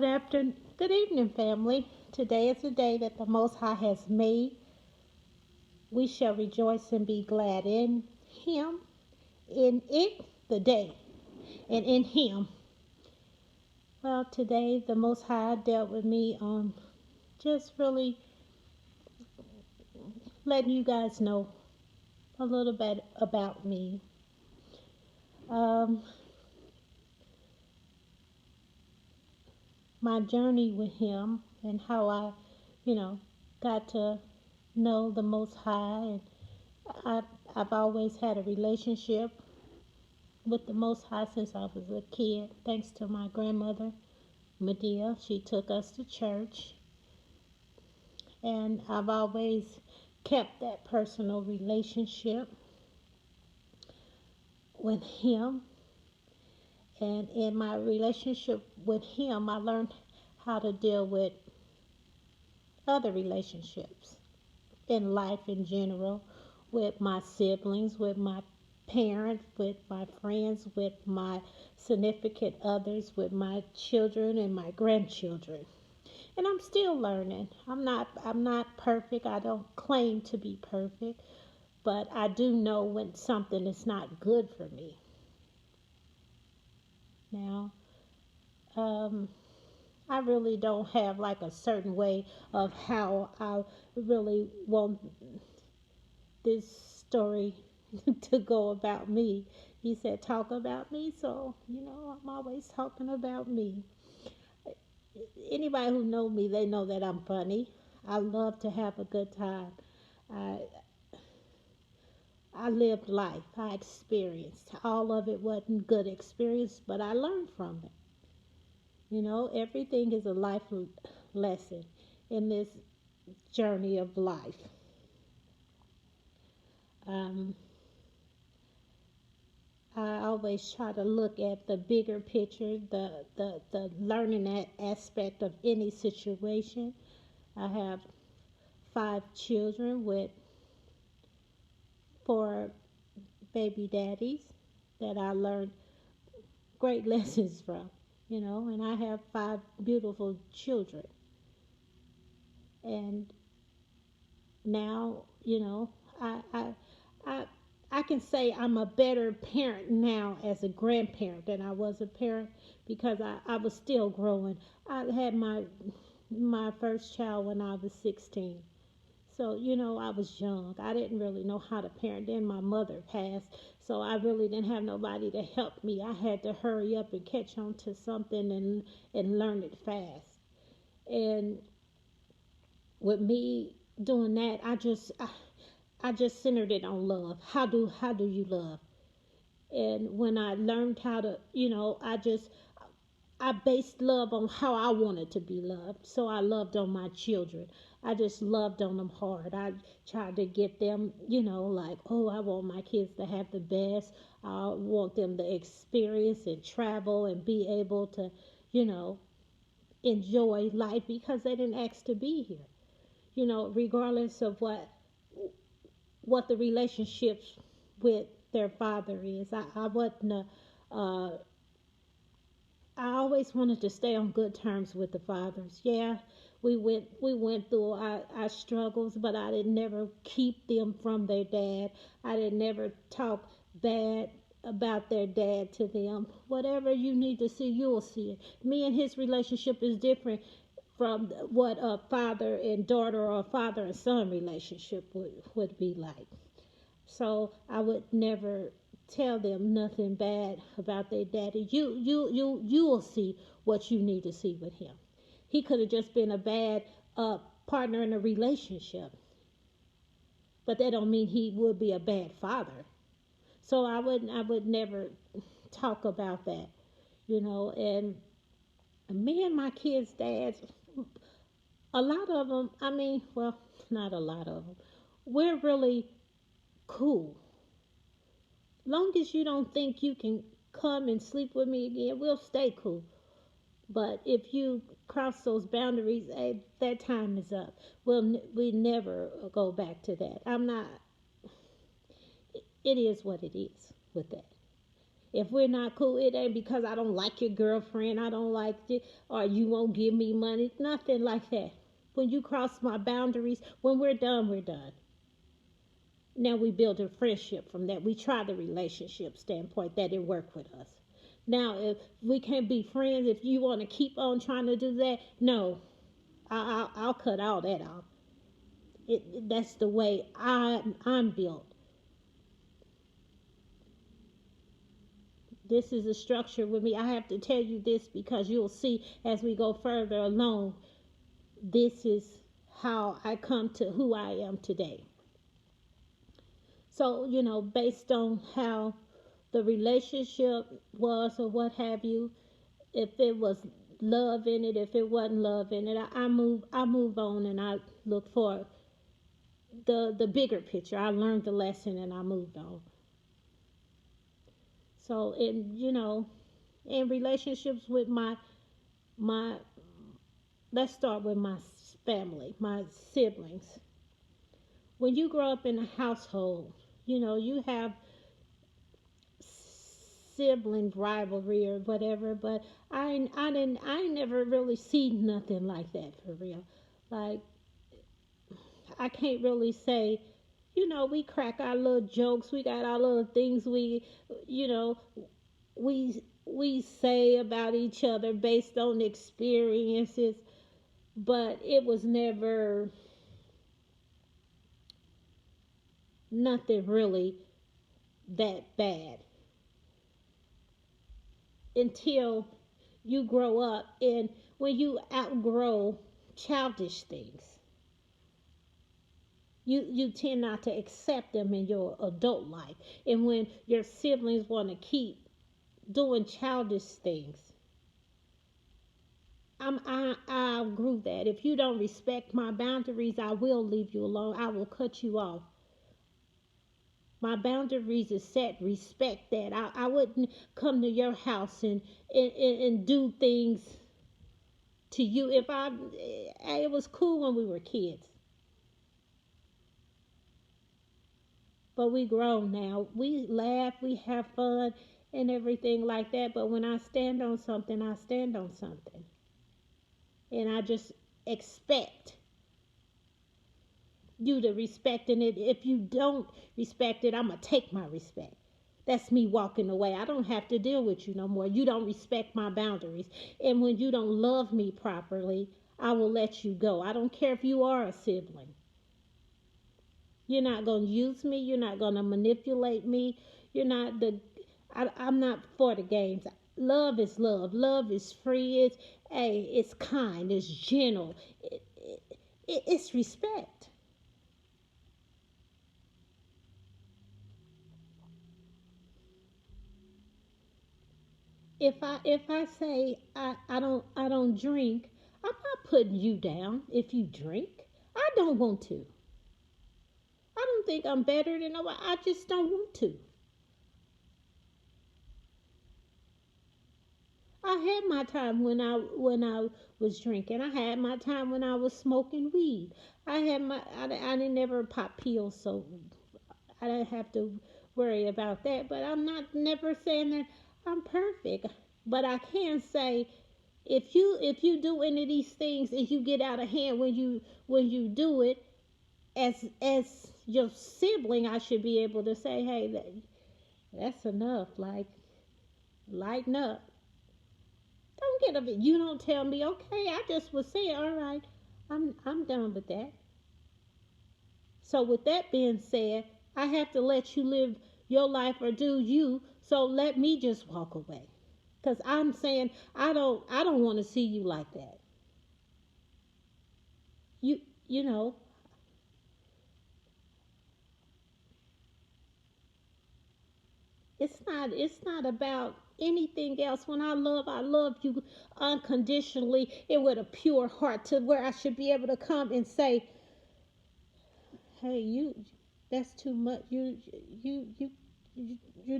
Good afternoon, good evening, family. Today is the day that the Most High has made. We shall rejoice and be glad in Him, in it, the day, and in Him. Well, today the Most High dealt with me on just really letting you guys know a little bit about me. Um, my journey with Him and how I, you know, got to know the Most High, and I, I've always had a relationship with the Most High since I was a kid, thanks to my grandmother, Medea. She took us to church, and I've always kept that personal relationship with Him. And in my relationship with Him, I learned how to deal with other relationships in life in general, with my siblings, with my parents, with my friends, with my significant others, with my children and my grandchildren. And I'm still learning. I'm not perfect. I don't claim to be perfect, but I do know when something is not good for me. Now, um, I really don't have like a certain way of how I really want this story to go about me. He said, talk about me, so I'm always talking about me. Anybody who knows me, they know that I'm funny. I love to have a good time. I I lived life. I experienced. All of it wasn't good experience, but I learned from it. Everything is a life lesson in this journey of life. Um, I always try to look at the bigger picture, the learning aspect of any situation. I have 5 children with 4 baby daddies that I learned great lessons from, and I have 5 beautiful children. And now, I, I, I, I can say I'm a better parent now as a grandparent than I was a parent because I was still growing. I had my first child when I was 16. So, I was young. I didn't really know how to parent. Then my mother passed. So I really didn't have nobody to help me. I had to hurry up and catch on to something and learn it fast. And with me doing that, I just centered it on love. How do you love? And when I learned how to, I based love on how I wanted to be loved. So I loved on my children. I just loved on them hard. I tried to get them, like, oh, I want my kids to have the best. I want them to experience and travel and be able to, you know, enjoy life because they didn't ask to be here. Regardless of what the relationships with their father is. I wasn't I always wanted to stay on good terms with the fathers. Yeah, we went through our struggles, but I didn't never keep them from their dad. I didn't never talk bad about their dad to them. Whatever you need to see, you'll see it. Me and his relationship is different from what a father and daughter or father and son relationship would be like. So I would never tell them nothing bad about their daddy. You will see what you need to see with him. He could have just been a bad partner in a relationship, but that don't mean he would be a bad father. So I would never talk about that, and me and my kids' dads, a lot of them. I mean, well, not a lot of them. We're really cool. Long as you don't think you can come and sleep with me again, we'll stay cool. But if you cross those boundaries, hey, that time is up. We never go back to that. I'm not. It is what it is with that. If we're not cool, it ain't because I don't like your girlfriend, I don't like it, or you won't give me money. Nothing like that. When you cross my boundaries, when we're done, we're done. Now we build a friendship from that. We try the relationship standpoint that it worked with us. Now, if we can't be friends, if you want to keep on trying to do that, no, I'll cut all that off. That's the way I'm built. This is a structure with me. I have to tell you this because you'll see as we go further along. This is how I come to who I am today. So, based on how the relationship was or what have you, if it was love in it, if it wasn't love in it, I move on and I look for the bigger picture. I learned the lesson and I moved on. So in relationships with my let's start with my family, my siblings. When you grow up in a household, you have sibling rivalry or whatever, but I never really seen nothing like that for real. Like, I can't really say, we crack our little jokes, we got our little things you know, we say about each other based on experiences, but it was never nothing really that bad until you grow up, and when you outgrow childish things, you tend not to accept them in your adult life. And when your siblings want to keep doing childish things, I agree that if you don't respect my boundaries, I will leave you alone. I will cut you off. My boundaries is set. Respect that. I wouldn't come to your house and do things to you if it was cool when we were kids. But we grown now. We laugh, we have fun and everything like that. But when I stand on something, I stand on something. And I just expect you to respect it. If you don't respect it, I'm going to take my respect. That's me walking away. I don't have to deal with you no more. You don't respect my boundaries. And when you don't love me properly, I will let you go. I don't care if you are a sibling. You're not going to use me. You're not going to manipulate me. You're not the. I'm not for the games. Love is love. Love is free. It's kind. It's gentle. It's respect. If I say I don't drink, I'm not putting you down if you drink. I don't want to. I don't think I'm better than nobody. I just don't want to. I had my time when I was drinking. I had my time when I was smoking weed. I didn't never pop pills, so I didn't have to worry about that. But I'm not never saying that I'm perfect. But I can say if you do any of these things and you get out of hand when you do it, as your sibling, I should be able to say, hey, that's enough. Like, lighten up. Don't get a. You don't tell me, okay. I just was saying, all right. I'm done with that. So with that being said, I have to let you live your life or do you. So let me just walk away. Cause I'm saying I don't want to see you like that. You you know it's not about anything else. When I love you unconditionally and with a pure heart to where I should be able to come and say, hey, that's too much. You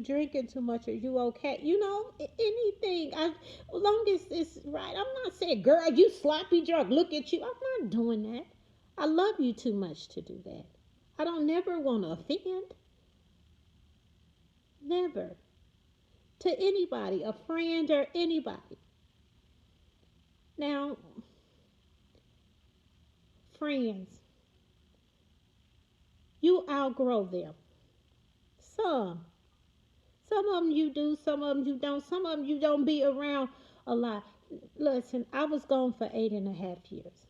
drinking too much. Are you okay? Anything. As long as it's right. I'm not saying, girl, you sloppy drunk. Look at you. I'm not doing that. I love you too much to do that. I don't never want to offend. Never. to anybody, a friend or anybody. Now, friends, you outgrow them. Some. Some of them you do, some of them you don't. Some of them you don't be around a lot. Listen, I was gone for 8.5 years.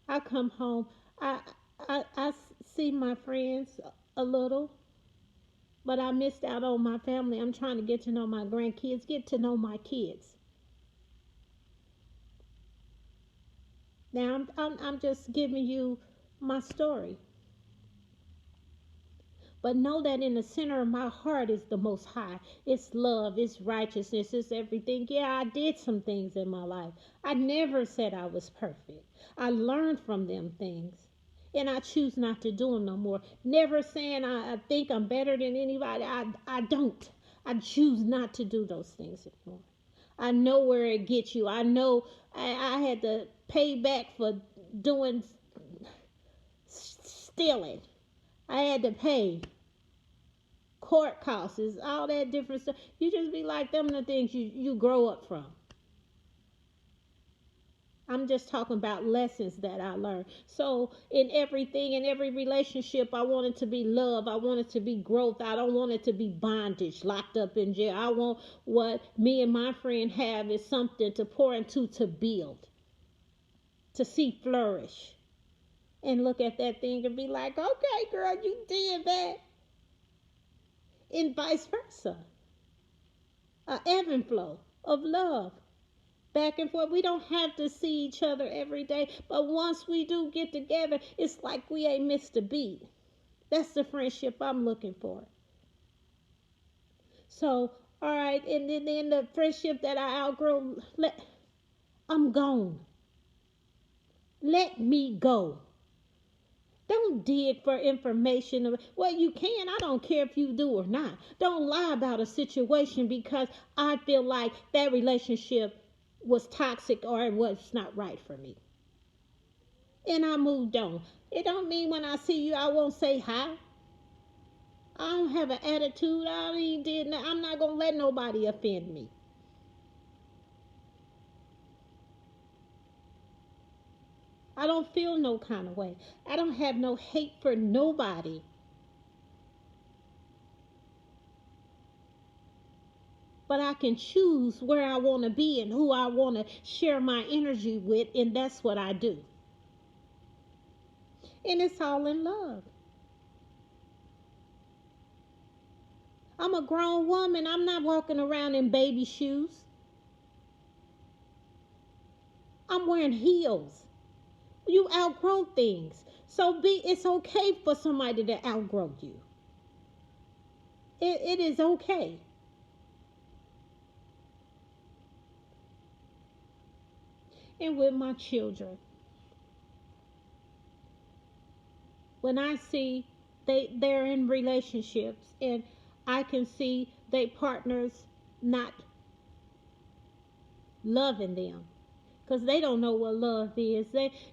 I come home. I I see my friends a little, but I missed out on my family. I'm trying to get to know my grandkids, get to know my kids. Now I'm just giving you my story. But know that in the center of my heart is the most high. It's love, it's righteousness, it's everything. Yeah, I did some things in my life. I never said I was perfect. I learned from them things. And I choose not to do them no more. Never saying I think I'm better than anybody. I don't. I choose not to do those things anymore. I know where it gets you. I know I had to pay back for doing stealing. I had to pay court costs, all that different stuff. You just be like, them the things you grow up from. I'm just talking about lessons that I learned. So in everything, in every relationship, I want it to be love. I want it to be growth. I don't want it to be bondage, locked up in jail. I want what me and my friend have is something to pour into, to build, to see flourish. And look at that thing and be like, okay, girl, you did that. And vice versa. A ebb and flow of love. Back and forth. We don't have to see each other every day, but once we do get together, it's like we ain't missed a beat. That's the friendship I'm looking for. So, all right, and then the friendship that I outgrow, I'm gone. Let me go. Don't dig for information. Well, you can. I don't care if you do or not. Don't lie about a situation because I feel like that relationship was toxic or it was not right for me. And I moved on. It don't mean when I see you I won't say hi. I don't have an attitude. I ain't did. I'm not gonna let nobody offend me. I don't feel no kind of way. I don't have no hate for nobody. But I can choose where I want to be and who I want to share my energy with, and that's what I do. And it's all in love. I'm a grown woman. I'm not walking around in baby shoes. I'm wearing heels. You outgrow things. So it's okay for somebody to outgrow you. It is okay. And with my children, when I see they're in relationships and I can see they partners not loving them because they don't know what love is.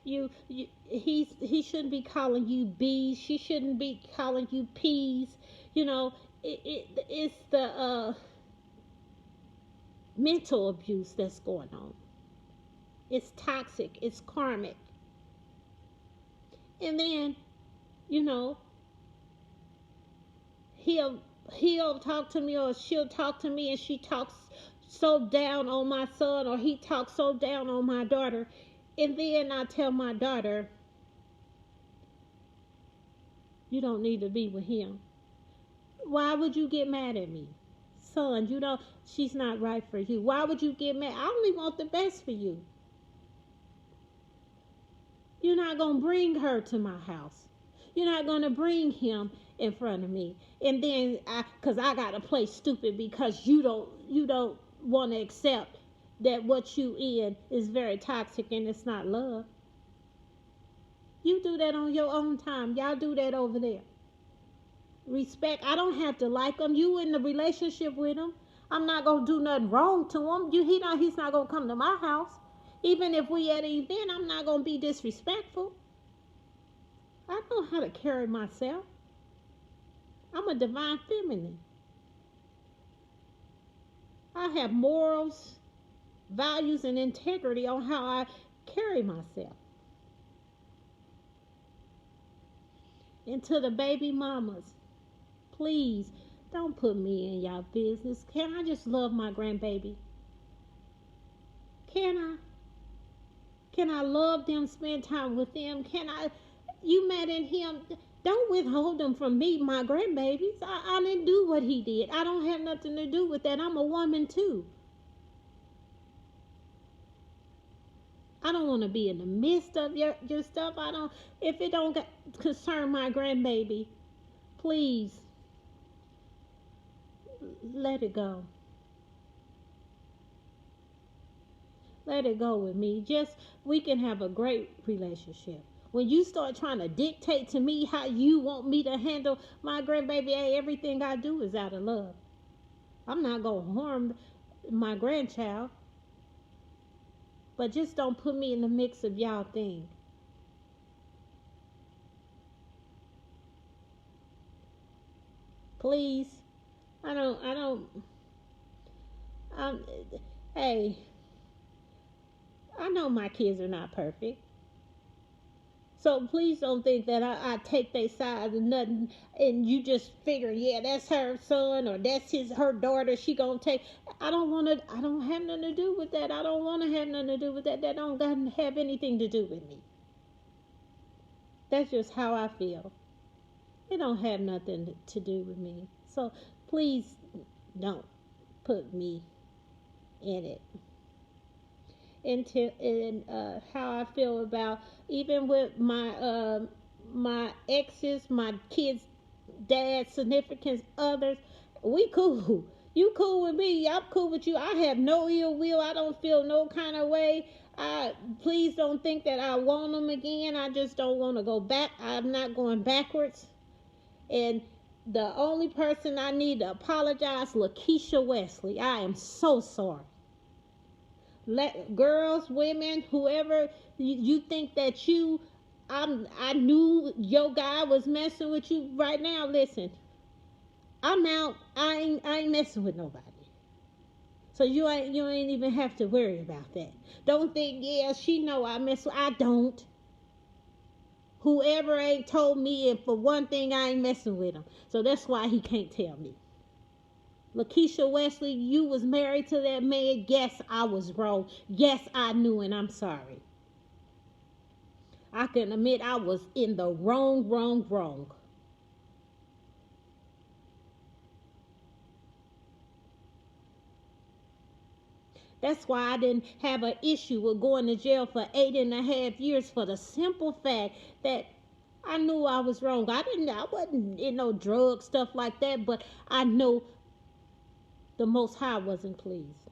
He shouldn't be calling you B's. She shouldn't be calling you P's. You know, it's the mental abuse that's going on. It's toxic. It's karmic. And then, you know, he'll he'll talk to me or she'll talk to me and she talks so down on my son or he talks so down on my daughter. And then I tell my daughter, you don't need to be with him. Why would you get mad at me? Son, you know, she's not right for you. Why would you get mad? I only want the best for you. You're not going to bring her to my house. You're not going to bring him in front of me. And then cuz I got to play stupid because you don't want to accept that what you in is very toxic and it's not love. You do that on your own time. Y'all do that over there. Respect. I don't have to like him. You in the relationship with him. I'm not gonna do nothing wrong to him. He's not gonna come to my house. Even if we at an event, I'm not gonna be disrespectful. I know how to carry myself. I'm a divine feminine. I have morals, values, and integrity on how I carry myself. And to the baby mamas, please don't put me in y'all business. Can I just love my grandbaby? Can I? Can I love them, spend time with them? Can I? You mad at him? Don't withhold them from me, my grandbabies. I didn't do what he did. I don't have nothing to do with that. I'm a woman too. I don't want to be in the midst of your stuff. I don't. If it don't concern my grandbaby, please let it go. Let it go with me. Just we can have a great relationship. When you start trying to dictate to me how you want me to handle my grandbaby, hey, everything I do is out of love. I'm not gonna harm my grandchild, but just don't put me in the mix of y'all thing. Please. I don't um hey, I know my kids are not perfect. So please don't think that I take their side and nothing, and you just figure, yeah, that's her son or that's her daughter. She gonna take. I don't want to. I don't have nothing to do with that. I don't want to have nothing to do with that. That don't have anything to do with me. That's just how I feel. It don't have nothing to do with me. So please don't put me in it. Into and how I feel about even with my exes, my kids' dad, significant others. We cool. You cool with me? I'm cool with you. I have no ill will. I don't feel no kind of way. I Please don't think that I want them again. I just don't want to go back. I'm not going backwards. And the only person I need to apologize, Lakeisha Wesley. I am so sorry. Let girls, women, whoever you think that I knew your guy was messing with you right now. Listen, I'm out. I ain't messing with nobody. So you ain't even have to worry about that. Don't think, yeah, she know I mess with. I don't. Whoever ain't told me, and for one thing, I ain't messing with him. So that's why he can't tell me. Lakeisha Wesley, you was married to that man. Yes, I was wrong. Yes, I knew, and I'm sorry. I can admit I was in the wrong, wrong, wrong. That's why I didn't have an issue with going to jail for 8.5 years for the simple fact that I knew I was wrong. I wasn't in no drug stuff like that, but I know the Most High wasn't pleased.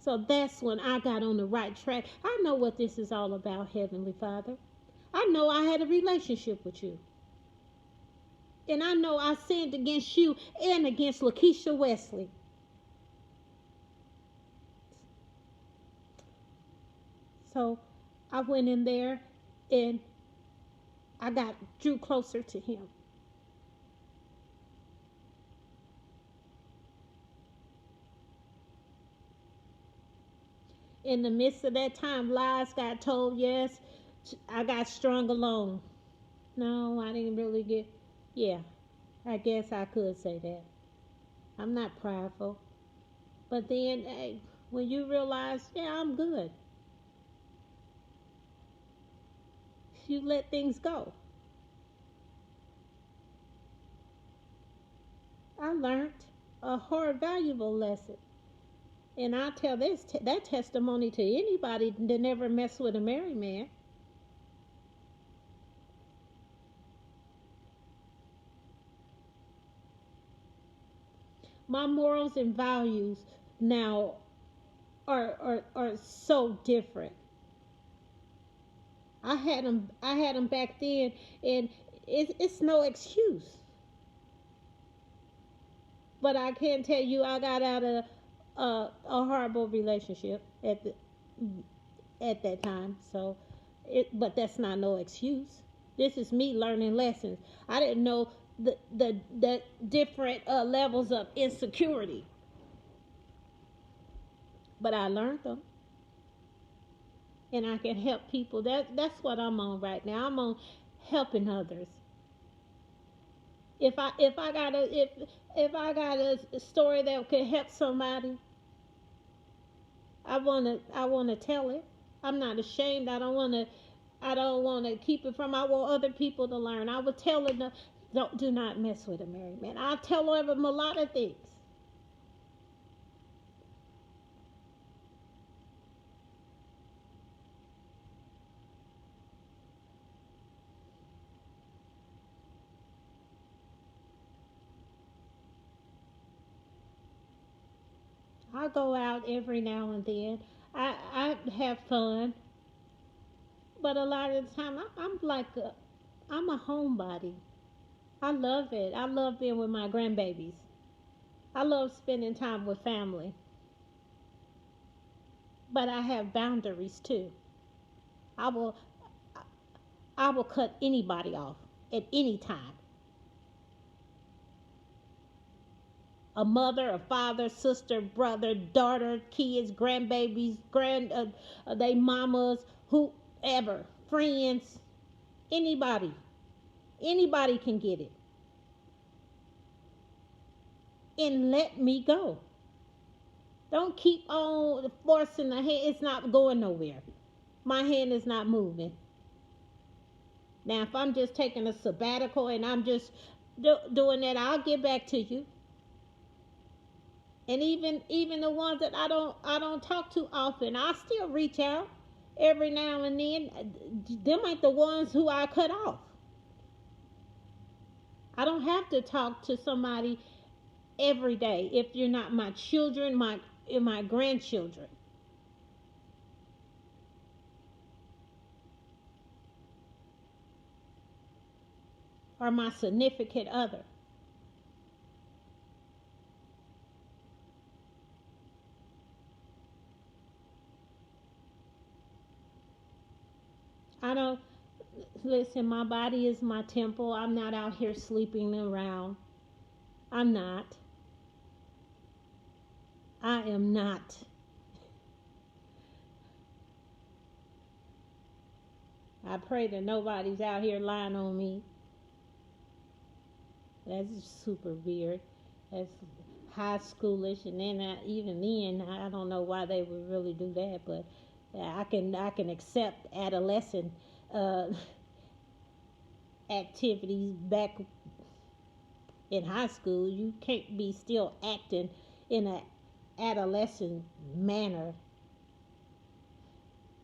So that's when I got on the right track. I know what this is all about, Heavenly Father. I know I had a relationship with you. And I know I sinned against you and against Lakeisha Wesley. So I went in there and I drew closer to him. In the midst of that time, lies got told. Yes, I got strung along. No, I didn't really get. Yeah, I guess I could say that. I'm not prideful. But then, hey, when you realize, yeah, I'm good, you let things go. I learned a hard, valuable lesson. And I tell that testimony to anybody that never mess with a married man. My morals and values now are so different. I had them back then, and it's no excuse. But I can tell you, I got out of a horrible relationship at that time. But that's not no excuse. This is me learning lessons. I didn't know the different levels of insecurity. But I learned them, and I can help people. That's what I'm on right now. I'm on helping others. If I got a story that could help somebody, I wanna tell it. I'm not ashamed. I don't wanna keep it from. I want other people to learn. I would tell them, don't do not mess with a married man. I'll tell them a lot of things. I go out every now and then. I have fun, but a lot of the time I'm a homebody. I love it. I love being with my grandbabies. I love spending time with family, but I have boundaries too. I will I will cut anybody off at any time. A mother, a father, sister, brother, daughter, kids, grandbabies, they mamas, whoever, friends, anybody. Anybody can get it. And let me go. Don't keep on forcing the hand. It's not going nowhere. My hand is not moving. Now, if I'm just taking a sabbatical and I'm just doing that, I'll get back to you. And even the ones that I don't talk to often, I still reach out every now and then. Them ain't the ones who I cut off. I don't have to talk to somebody every day if you're not my children, my grandchildren, or my significant other. I don't listen. My body is my temple. I'm not out here sleeping around. I'm not. I am not. I pray that nobody's out here lying on me. That's super weird. That's high schoolish, and then even then, I don't know why they would really do that, but I can accept adolescent uh, activities back in high school. You can't be still acting in a adolescent manner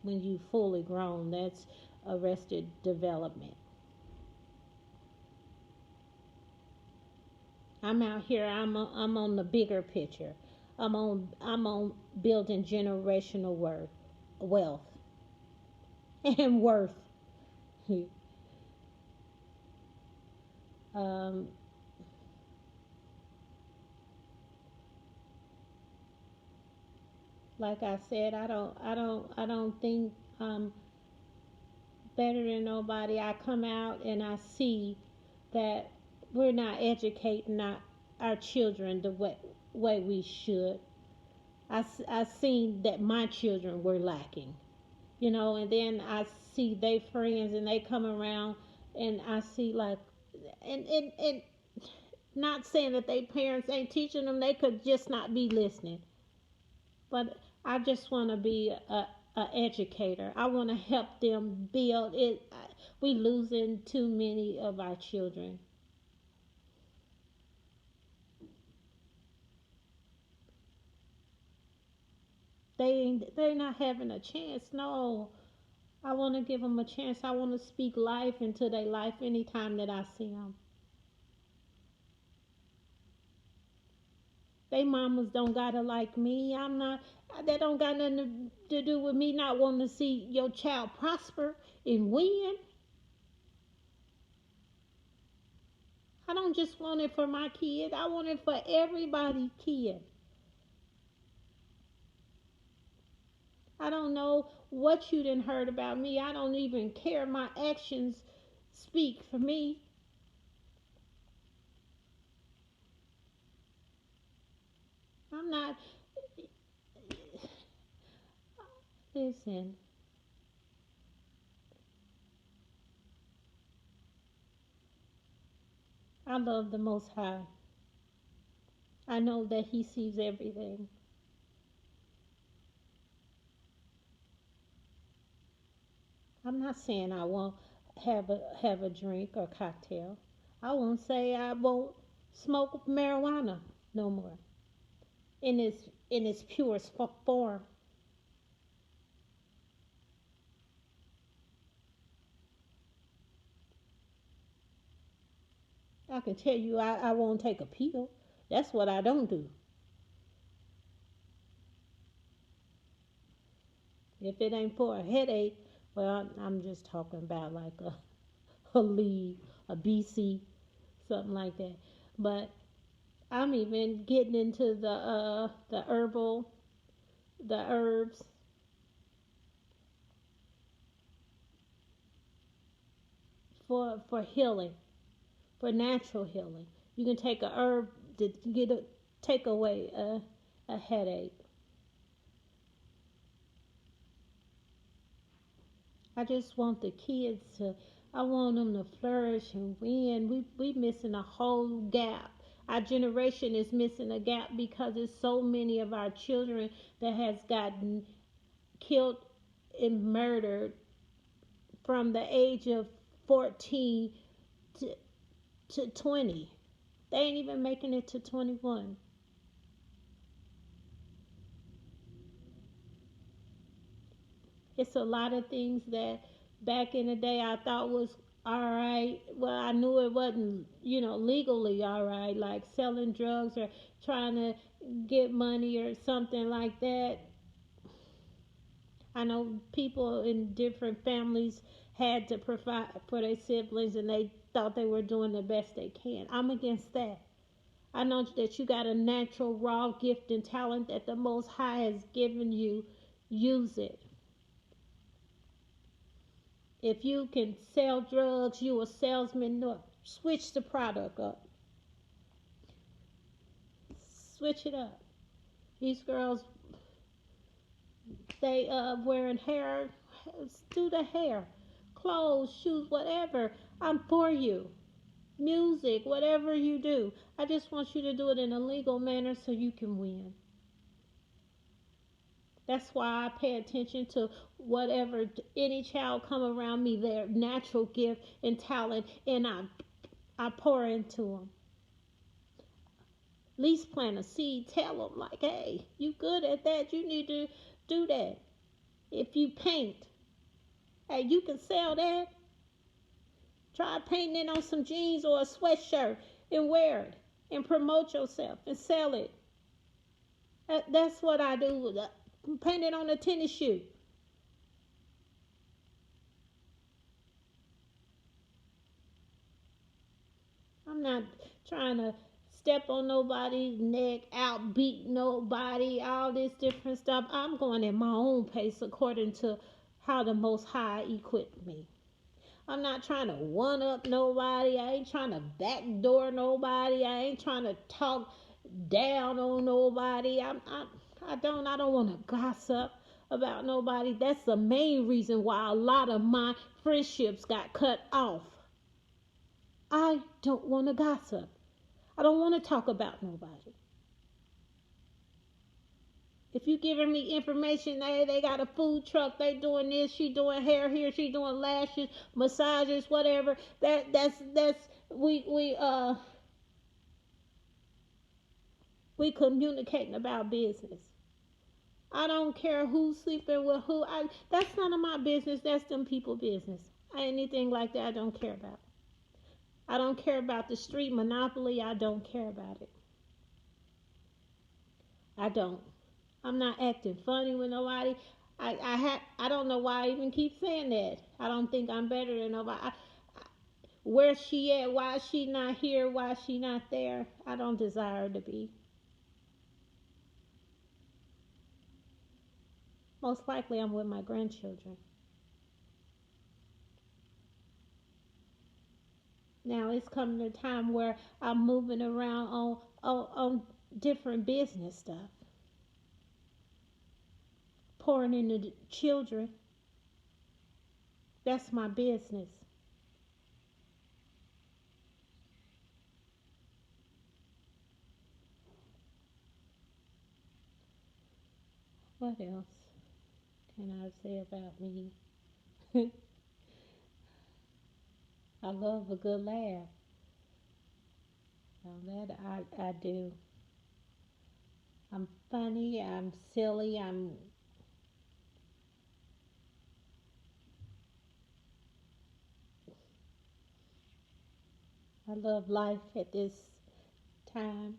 when you fully grown. That's arrested development. I'm out here. I'm on the bigger picture. I'm on building generational wealth, and worth. um, like I said, I don't think I'm better than nobody. I come out and I see that we're not educating our children the way we should. I seen that my children were lacking, and then I see they friends and they come around, and I see like, and not saying that they parents ain't teaching them, they could just not be listening. But I just want to be a educator. I want to help them build it. We losing too many of our children. They're not having a chance. No, I want to give them a chance. I want to speak life into their life anytime that I see them. They mamas don't gotta like me. I'm not. That don't got nothing to do with me not wanting to see your child prosper and win. I don't just want it for my kid. I want it for everybody's kid. I don't know what you done heard about me. I don't even care. My actions speak for me. I'm not. Listen, I love the Most High. I know that He sees everything. I'm not saying I won't have a drink or cocktail. I won't say I won't smoke marijuana no more in its purest form. I can tell you I won't take a pill. That's what I don't do. If it ain't for a headache, well, I'm just talking about like a lead, a BC, something like that. But I'm even getting into the herbal, the herbs for healing, for natural healing. You can take a herb to take away a headache. I just want the kids to. I want them to flourish and win. We missing a whole gap. Our generation is missing a gap because there's so many of our children that has gotten killed and murdered from the age of 14 to, to 20. They ain't even making it to 21. It's a lot of things that back in the day I thought was all right. Well, I knew it wasn't, legally all right, like selling drugs or trying to get money or something like that. I know people in different families had to provide for their siblings and they thought they were doing the best they can. I'm against that. I know that you got a natural, raw gift and talent that the Most High has given you. Use it. If you can sell drugs, you a salesman. No, switch the product up. Switch it up. These girls, they wearing hair. Do the hair, clothes, shoes, whatever. I'm for you. Music, whatever you do. I just want you to do it in a legal manner so you can win. That's why I pay attention to whatever any child come around me, their natural gift and talent, and I pour into them. At least plant a seed. Tell them like, hey, you good at that? You need to do that. If you paint, hey, you can sell that. Try painting it on some jeans or a sweatshirt and wear it and promote yourself and sell it. That's what I do. Paint it on a tennis shoe. I'm not trying to step on nobody's neck, outbeat nobody, all this different stuff. I'm going at my own pace according to how the Most High equipped me. I'm not trying to one up nobody. I ain't trying to backdoor nobody. I ain't trying to talk down on nobody. I don't want to gossip about nobody. That's the main reason why a lot of my friendships got cut off. I don't want to gossip. I don't want to talk about nobody. If you giving me information, they got a food truck, they doing this, she doing hair here, she doing lashes, massages, whatever. That's we communicating about business. I don't care who's sleeping with who. That's none of my business. That's them people business. Anything like that, I don't care about. I don't care about the street monopoly. I don't care about it. I don't. I'm not acting funny with nobody. I don't know why I even keep saying that. I don't think I'm better than nobody. Where she at? Why she not here? Why she not there? I don't desire her to be. Most likely I'm with my grandchildren. Now it's coming to a time where I'm moving around on different business stuff, pouring into the children. That's my business. What else can I say about me? I love a good laugh. Now that I do. I'm funny, I'm silly, I love life at this time.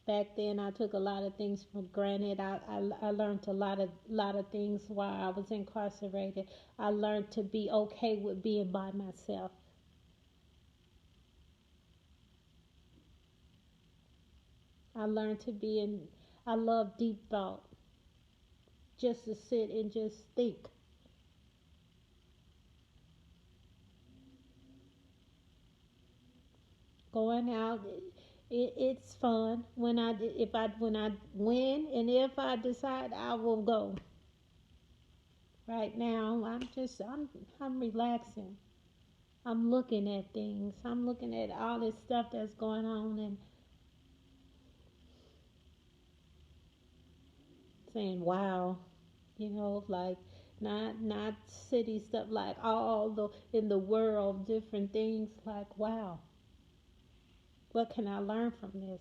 Back then, I took a lot of things for granted. I learned a lot of things while I was incarcerated. I learned to be okay with being by myself. I learned to be in. I love deep thought, just to sit and just think. Going out, it's fun when I win, and if I decide I will go. Right now, I'm relaxing. I'm looking at things. I'm looking at all this stuff that's going on and saying, "Wow," like not city stuff, like all the in the world, different things. Like, wow, what can I learn from this?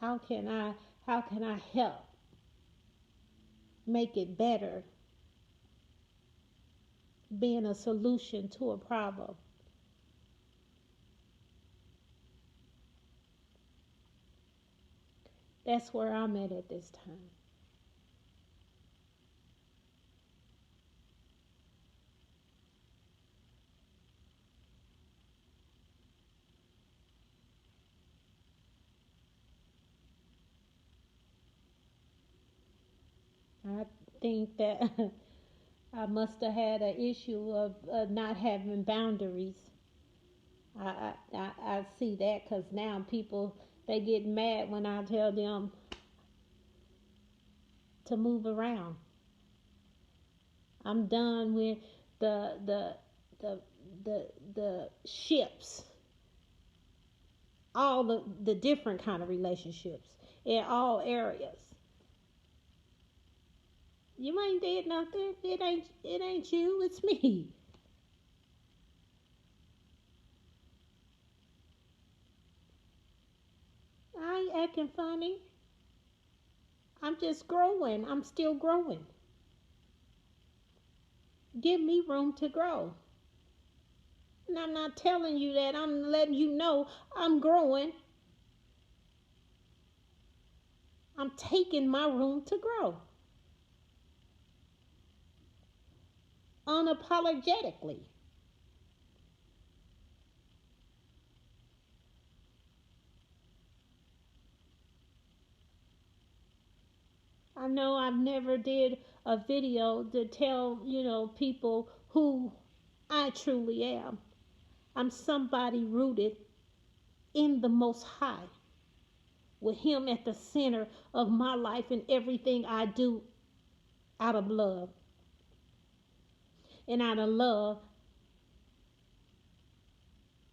How can I how can I help make it better, being a solution to a problem? That's where I'm at this time. I think that I must have had an issue of not having boundaries. I see that because now people, they get mad when I tell them to move around. I'm done with the the the the ships, all the different kind of relationships in all areas. You ain't did nothing. It ain't you. It's me. I ain't acting funny. I'm just growing. I'm still growing. Give me room to grow. And I'm not telling you that. I'm letting you know I'm growing. I'm taking my room to grow unapologetically. I know I've never did a video to tell, people who I truly am. I'm somebody rooted in the Most High, with Him at the center of my life and everything I do out of love. And out of love,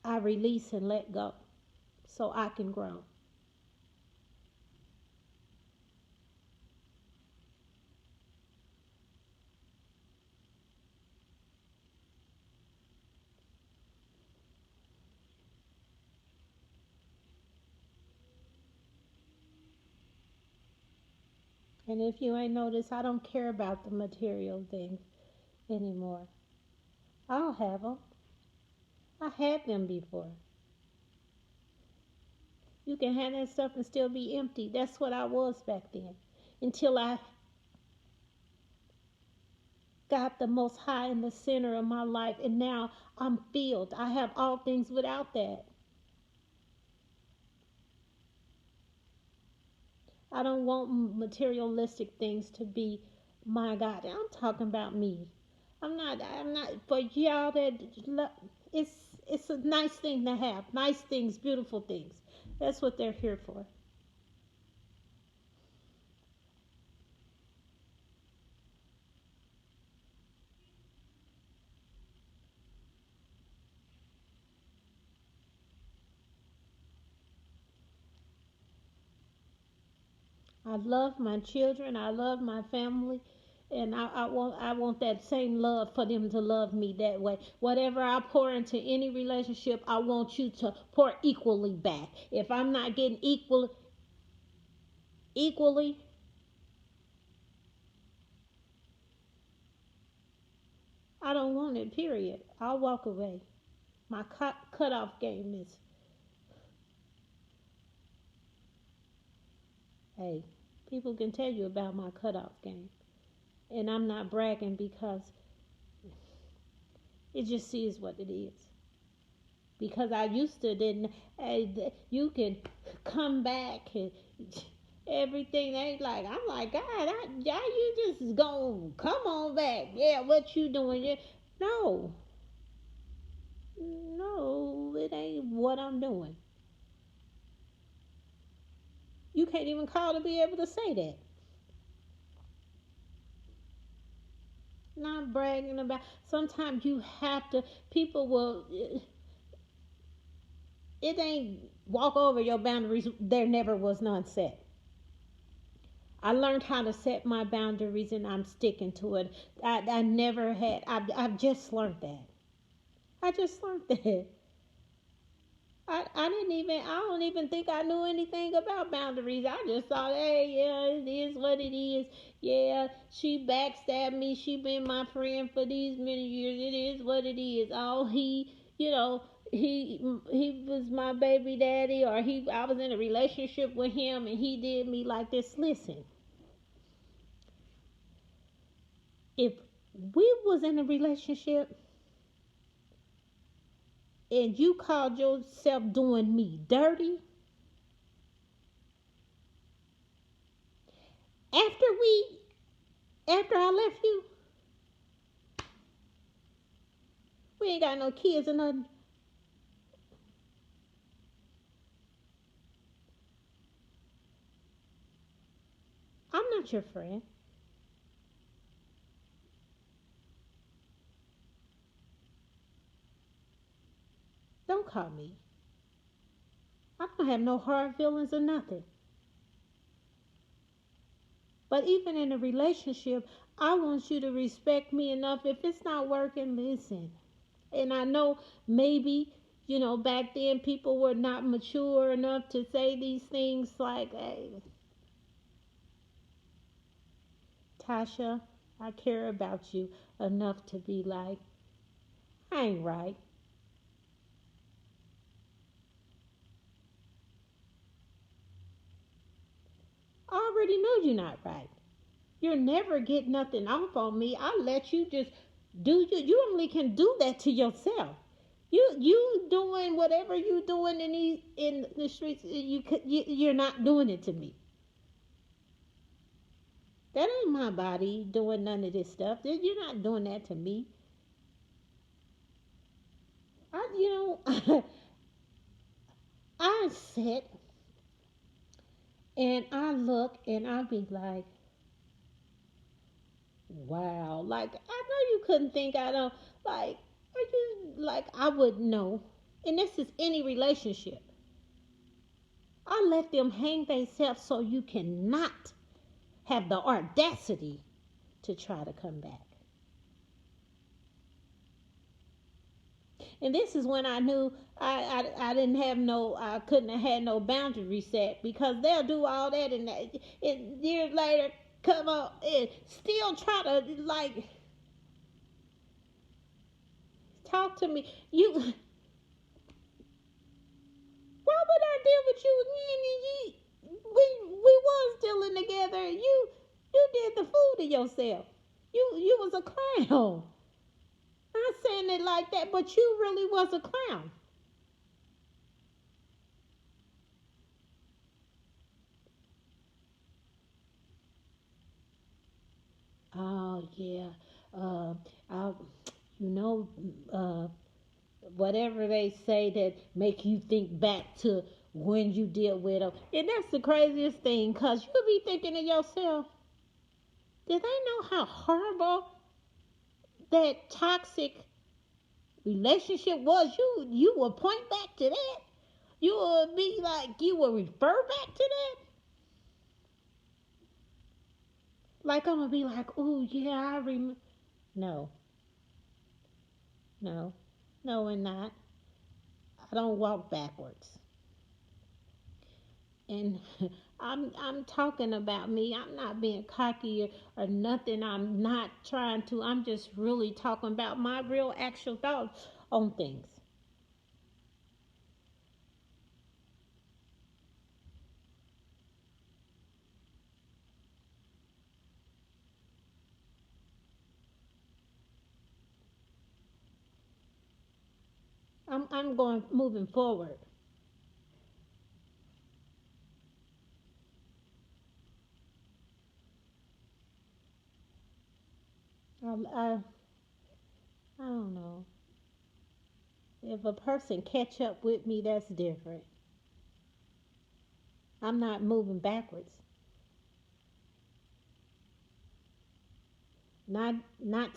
I release and let go so I can grow. And if you ain't noticed, I don't care about the material things anymore. I don't have them. I had them before. You can have that stuff and still be empty. That's what I was back then. Until I got the Most High in the center of my life, and now I'm filled. I have all things without that. I don't want materialistic things to be my God. I'm talking about me. I'm not for y'all that it's it's a nice thing to have. Nice things, beautiful things. That's what they're here for. I love my children. I love my family. And I want that same love for them to love me that way. Whatever I pour into any relationship, I want you to pour equally back. If I'm not getting equally, I don't want it. Period. I'll walk away. My cutoff game is, hey, people can tell you about my cutoff game, and I'm not bragging because it just is what it is. Because I used to didn't. You can come back and everything ain't like I'm like God. You just gonna come on back. Yeah, what you doing? Yeah, no, no, it ain't what I'm doing. You can't even call to be able to say that. Not bragging about. Sometimes you have to. People will. It ain't walk over your boundaries. There never was none set. I learned how to set my boundaries and I'm sticking to it. I never had, I've just learned that. I just learned that. I didn't even, I don't even think I knew anything about boundaries. I just thought, hey, yeah, it is what it is. Yeah, she backstabbed me. She been my friend for these many years. It is what it is. Oh, you know, he was my baby daddy, or I was in a relationship with him and he did me like this. Listen, if we was in a relationship and you called yourself doing me dirty after we after I left you, we ain't got no kids or nothing. I'm not your friend. Don't call me. I don't have no hard feelings or nothing. But even in a relationship, I want you to respect me enough. If it's not working, listen. And I know maybe, back then people were not mature enough to say these things like, hey, Tasha, I care about you enough to be like, I ain't right. I already know you're not right. You'll never get nothing off on me. I let you just do you. You only can do that to yourself. You doing whatever you doing in the streets. You're not doing it to me. That ain't my body doing none of this stuff. You're not doing that to me. I sit and I look and I be like, wow. Like I know you couldn't think I don't like. Are you like I would know? And this is any relationship. I let them hang themselves so you cannot have the audacity to try to come back. And this is when I knew I didn't have no, I couldn't have had no boundary set because they'll do all that and years later come up and still try to like talk to me. Why would I deal with you again? We was dealing together. You did the fool to yourself. You was a clown. Not saying it like that, but you really was a clown. Oh yeah. I, you know, uh, whatever they say that make you think back to when you deal with them. And that's the craziest thing, because you'll be thinking to yourself, did they know how horrible that toxic relationship was? You will point back to that. You will be like, you will refer back to that. Like I'm gonna be like, oh yeah, I remember. No, no, no, and not. I don't walk backwards. And I'm talking about me. I'm not being cocky or nothing. I'm not trying to. I'm just really talking about my real actual thoughts on things. I'm going moving forward. I I don't know. If a person catch up with me, that's different. I'm not moving backwards. Not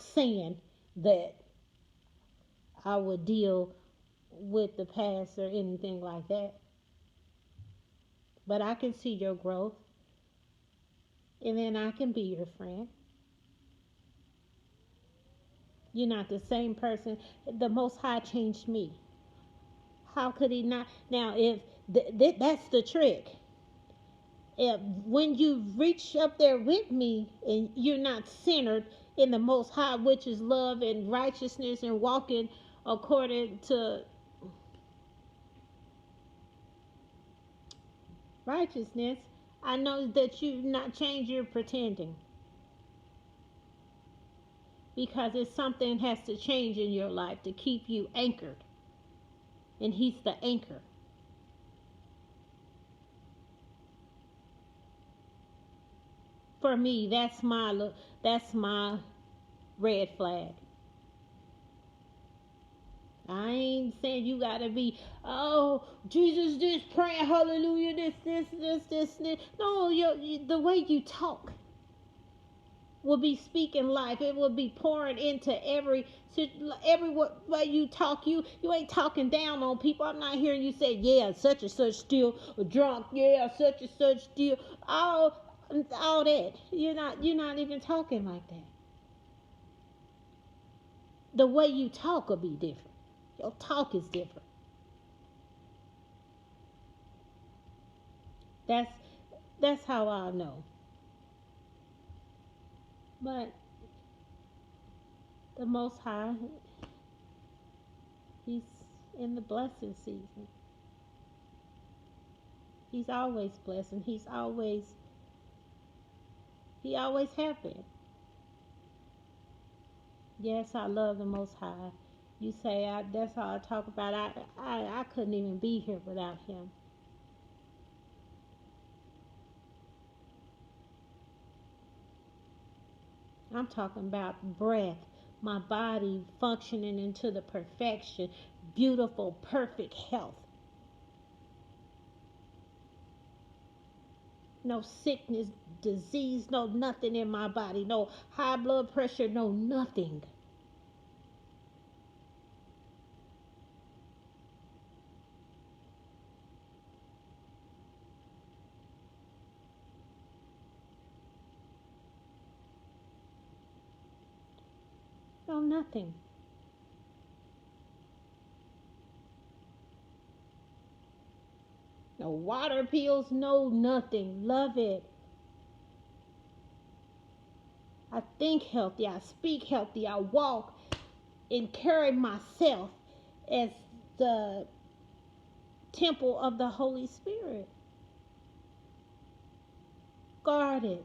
saying that I would deal with the past or anything like that. But I can see your growth, and then I can be your friend. You're not the same person. The Most High changed me. How could He not? Now, if that's the trick. If when you reach up there with me and you're not centered in the Most High, which is love and righteousness and walking according to righteousness, I know that you not change. You're pretending, because it's something has to change in your life to keep you anchored, and He's the anchor. For me, that's my red flag. I ain't saying you gotta be, oh, Jesus, this praying, hallelujah, this. No, the way you talk will be speaking life. It will be pouring into every way you talk. You ain't talking down on people. I'm not hearing you say, yeah, such and such still drunk. Yeah, such and such still all all that. You're not even talking like that. The way you talk will be different. Your talk is different. That's that's how I know. But the Most High, He's in the blessing season. He's always blessing. He always have been. Yes, I love the Most High. You say that's all I talk about. I couldn't even be here without Him. I'm talking about breath, my body functioning into the perfection, beautiful, perfect health. No sickness, disease, no nothing in my body. No high blood pressure, no nothing. No nothing. No water pills, no nothing. Love it. I think healthy. I speak healthy. I walk and carry myself as the temple of the Holy Spirit. Guarded.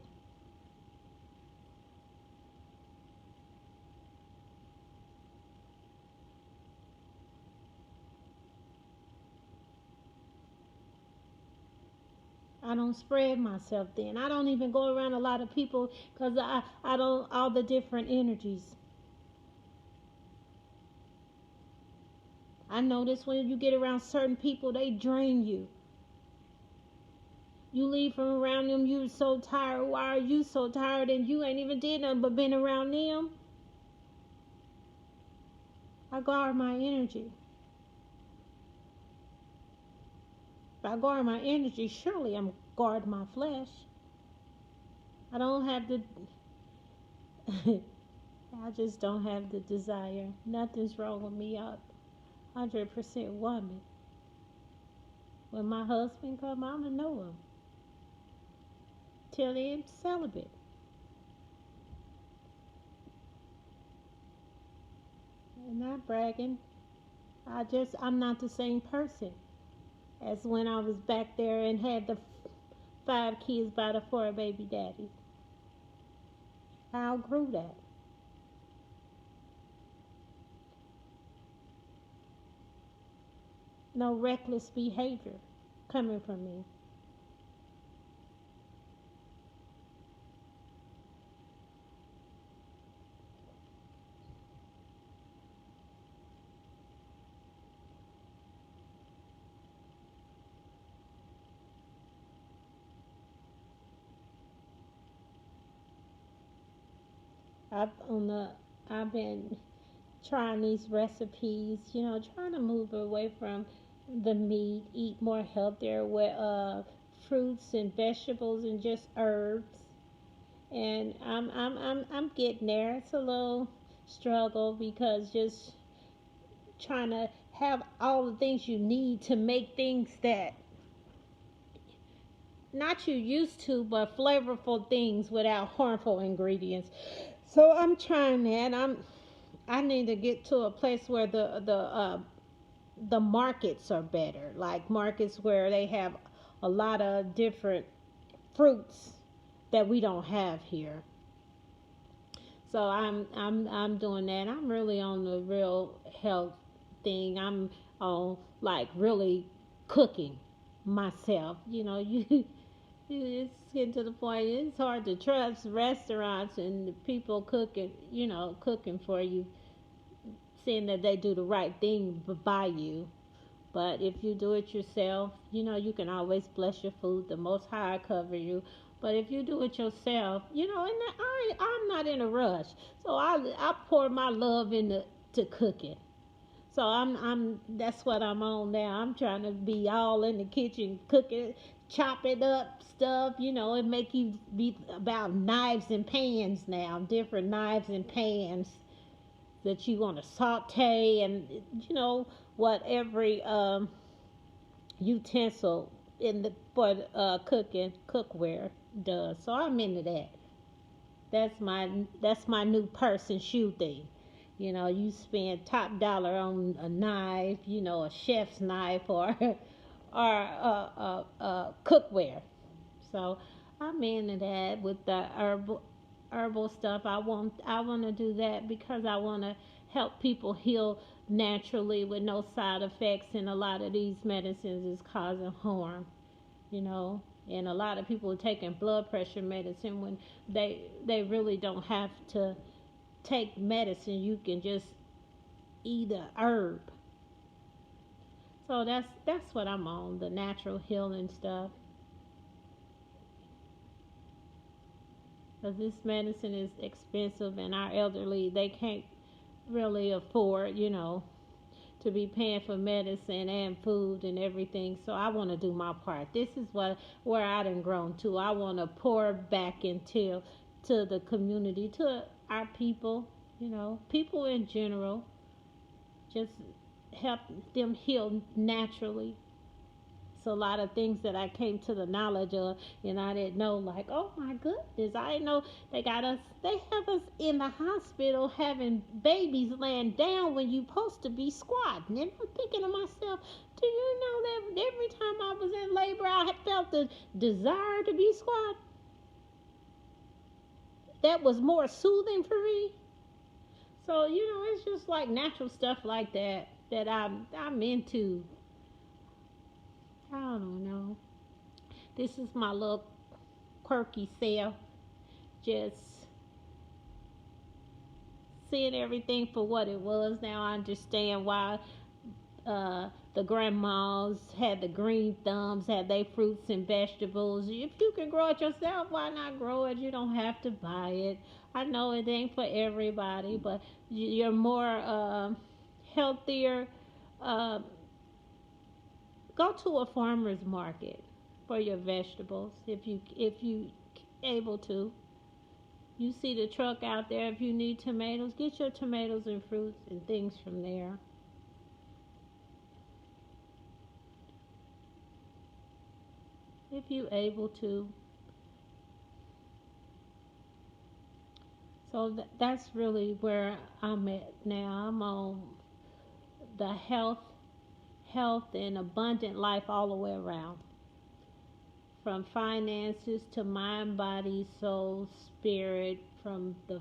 I don't spread myself then. I don't even go around a lot of people because I don't, all the different energies. I notice when you get around certain people, they drain you. You leave from around them, you so tired. Why are you so tired and you ain't even did nothing but been around them? I guard my energy. If I guard my energy, surely I'm guard my flesh. I don't have the I just don't have the desire. Nothing's wrong with me. I'm 100% woman. When my husband come, I'ma know him. Till then, celibate. I'm not bragging. I'm not the same person as when I was back there and had the 5 kids by the 4 baby daddies. I outgrew that. No reckless behavior coming from me. I've on the I've been trying these recipes, trying to move away from the meat, eat more healthier with fruits and vegetables and just herbs. And I'm getting there. It's a little struggle because just trying to have all the things you need to make things that not you used to, but flavorful things without harmful ingredients. So I'm trying that. I need to get to a place where the markets are better, like markets where they have a lot of different fruits that we don't have here. So I'm doing that. I'm really on the real health thing. I'm on like really cooking myself. It's getting to the point. It's hard to trust restaurants and the people cooking. Cooking for you, saying that they do the right thing by you. But if you do it yourself, you can always bless your food. The Most High cover you. But if you do it yourself, and I'm not in a rush. So I pour my love into to cooking. So that's what I'm on now. I'm trying to be all in the kitchen cooking, chopping up stuff. It make you be about knives and pans now, different knives and pans that you want to saute and what every utensil in the for cooking cookware does. So I'm into that. That's my new purse and shoe thing. You spend top dollar on a knife, a chef's knife or cookware. So I'm into that with the herbal stuff. I want to do that because I want to help people heal naturally with no side effects, and a lot of these medicines is causing harm, you know. And a lot of people are taking blood pressure medicine when they really don't have to take medicine. You can just eat a herb. So that's what I'm on, the natural healing stuff. Because this medicine is expensive, and our elderly, they can't really afford, to be paying for medicine and food and everything. So I want to do my part. This is where I done grown to. I want to pour back into to the community, to our people, people in general. Just help them heal naturally. It's a lot of things that I came to the knowledge of, and I didn't know. Like, oh my goodness, I didn't know they have us in the hospital having babies laying down when you supposed to be squatting. And I'm thinking to myself, do you know that every time I was in labor, I had felt the desire to be squatting? That was more soothing for me. So it's just like natural stuff like that that I'm into. I don't know. This is my little quirky self, just seeing everything for what it was. Now I understand why the grandmas had the green thumbs, had their fruits and vegetables. If you can grow it yourself, why not grow it? You don't have to buy it. I know it ain't for everybody, but you're more healthier. Uh, Go to a farmer's market for your vegetables if you able to. You see the truck out there. If you need tomatoes, get your tomatoes and fruits and things from there. If you able to. So that's really where I'm at now. I'm on the health and abundant life all the way around. From finances to mind, body, soul, spirit, from the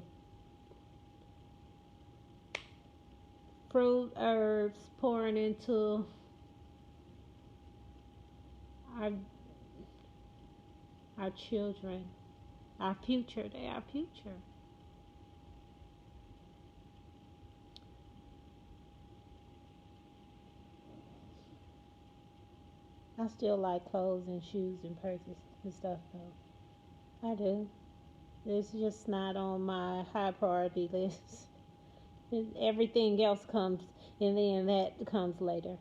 fruit, herbs pouring into our our children, our future. They are future. I still like clothes and shoes and purses and stuff though. I do. It's just not on my high priority list. Everything else comes, and then that comes later.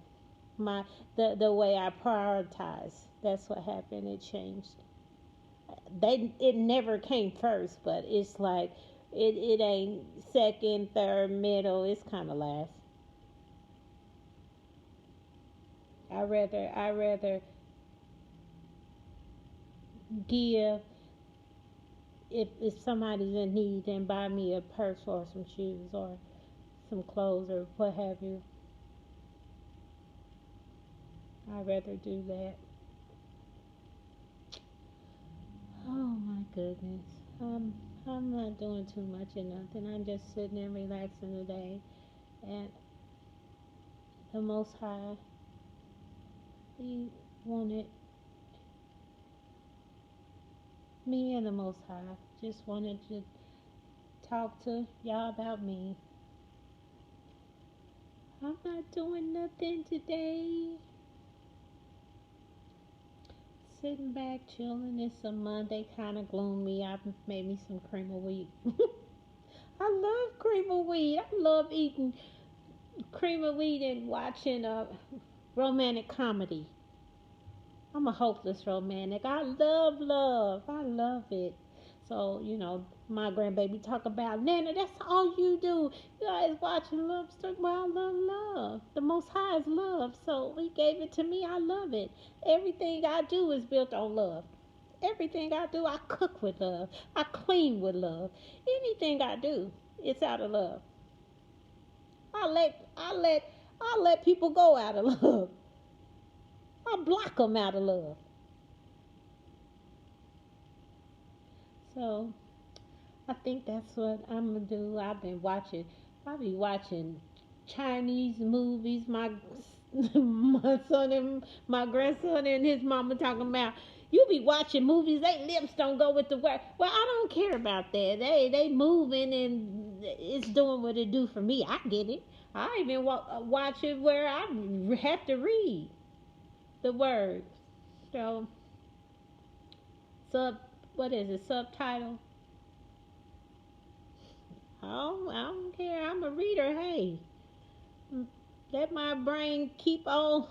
My the way I prioritize. That's what happened. It changed. It never came first, but it's like it ain't second, third, middle. It's kind of last. I rather give if somebody's in need than buy me a purse or some shoes or some clothes or what have you. I'd rather do that. Oh my goodness. I'm not doing too much of nothing. I'm just sitting and relaxing today. And the Most High, He wanted me and the Most High just wanted to talk to y'all about me. I'm not doing nothing today. Sitting back, chilling. It's a Monday, kind of gloomy. I've made me some cream of wheat. I love cream of wheat. I love eating cream of wheat and watching a romantic comedy. I'm a hopeless romantic. I love love. I love it. So, my grandbaby talk about, Nana, that's all you do. You guys watching love story. Well, I love love. The Most High is love. So He gave it to me. I love it. Everything I do is built on love. Everything I do, I cook with love. I clean with love. Anything I do, it's out of love. I let I let I let people go out of love. I block them out of love. So I think that's what I'm gonna do. I be watching Chinese movies. My son and my grandson and his mama talking about. You be watching movies. They lips don't go with the word. Well, I don't care about that. They moving and it's doing what it do for me. I get it. I even watch it where I have to read the words. So sub what is it subtitle? I don't care. I'm a reader. Hey, let my brain keep on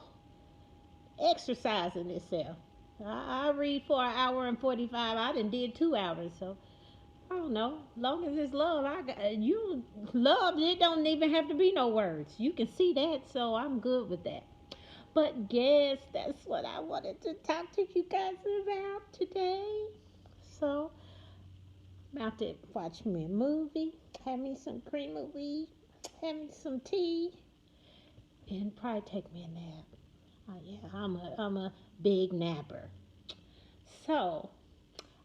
exercising itself. I read for an hour and 45. I done did 2 hours, so I don't know. Long as it's love, I got you love. It don't even have to be no words. You can see that, so I'm good with that. But yes, that's what I wanted to talk to you guys about today. So I'm about to watch me a movie, have me some cream of wheat, have me some tea, and probably take me a nap. Oh yeah, I'm a big napper. So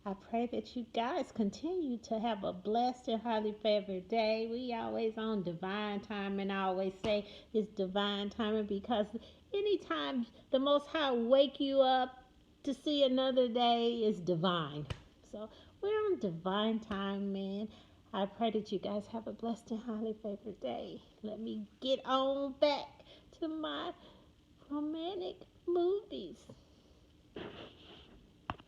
I pray that you guys continue to have a blessed and highly favored day. We always on divine time, and I always say it's divine timing because anytime the Most High wake you up to see another day is divine. So we're on divine time, man. I pray that you guys have a blessed and highly favored day. Let me get on back to my romantic